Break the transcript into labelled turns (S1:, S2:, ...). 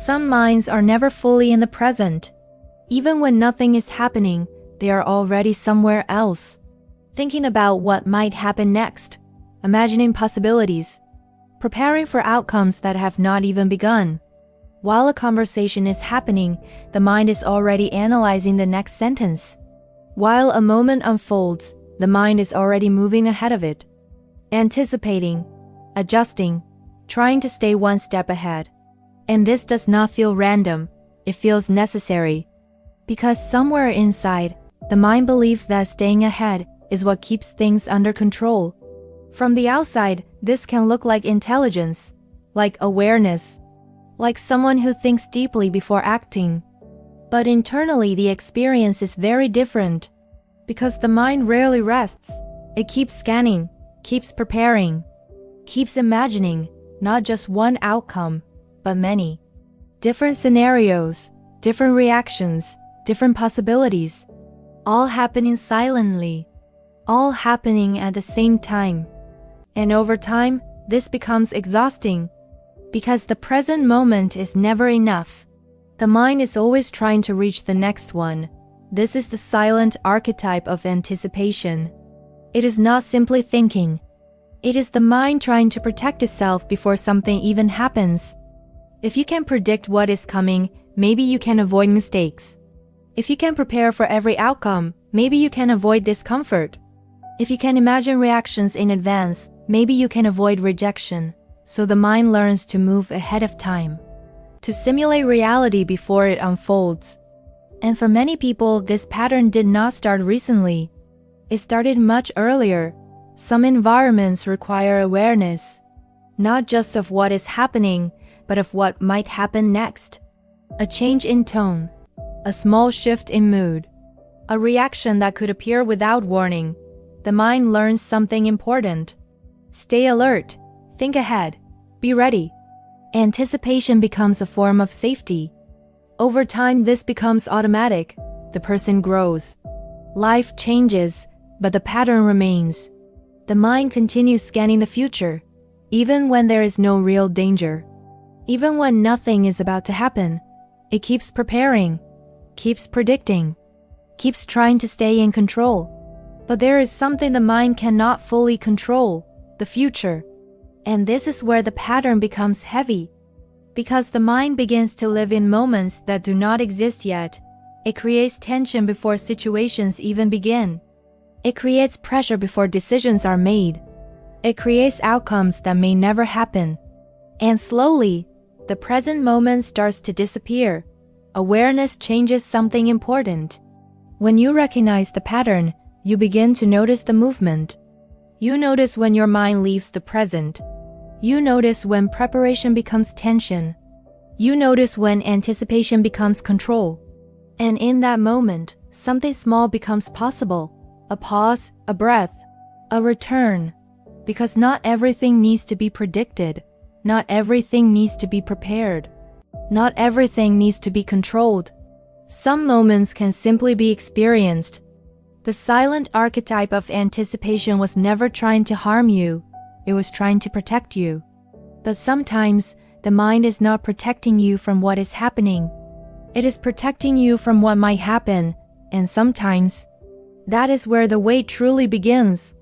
S1: Some minds are never fully in the present. Even when nothing is happening, they are already somewhere else, thinking about what might happen next, imagining possibilities, preparing for outcomes that have not even begun. While a conversation is happening, the mind is already analyzing the next sentence. While a moment unfolds, the mind is already moving ahead of it, anticipating, adjusting, trying to stay one step ahead. And this does not feel random, it feels necessary. Because somewhere inside, the mind believes that staying ahead is what keeps things under control. From the outside, this can look like intelligence, like awareness, like someone who thinks deeply before acting. But internally, the experience is very different. Because the mind rarely rests, it keeps scanning, keeps preparing, keeps imagining, not just one outcome, but many. Different scenarios, different reactions, different possibilities, all happening silently, all happening at the same time. And over time, this becomes exhausting, because the present moment is never enough. The mind is always trying to reach the next one. This is the silent archetype of anticipation. It is not simply thinking. It is the mind trying to protect itself before something even happens. If you can predict what is coming, maybe you can avoid mistakes. If you can prepare for every outcome, maybe you can avoid discomfort. If you can imagine reactions in advance, maybe you can avoid rejection. So the mind learns to move ahead of time, to simulate reality before it unfolds. And for many people, this pattern did not start recently. It started much earlier. Some environments require awareness, not just of what is happening, but of what might happen next. A change in tone, a small shift in mood, a reaction that could appear without warning. The mind learns something important. Stay alert, think ahead, be ready. Anticipation becomes a form of safety. Over time, this becomes automatic. The person grows. Life changes, but the pattern remains. The mind continues scanning the future, even when there is no real danger. Even when nothing is about to happen, it keeps preparing, keeps predicting, keeps trying to stay in control. But there is something the mind cannot fully control, the future. And this is where the pattern becomes heavy. Because the mind begins to live in moments that do not exist yet, it creates tension before situations even begin. It creates pressure before decisions are made. It creates outcomes that may never happen. And slowly, the present moment starts to disappear. Awareness changes something important. When you recognize the pattern, you begin to notice the movement. You notice when your mind leaves the present. You notice when preparation becomes tension. You notice when anticipation becomes control. And in that moment, something small becomes possible. A pause, a breath, a return. Because not everything needs to be predicted. Not everything needs to be prepared. Not everything needs to be controlled. Some moments can simply be experienced. The silent archetype of anticipation was never trying to harm you. It was trying to protect you. But sometimes, the mind is not protecting you from what is happening. It is protecting you from what might happen, and sometimes, that is where the wait truly begins.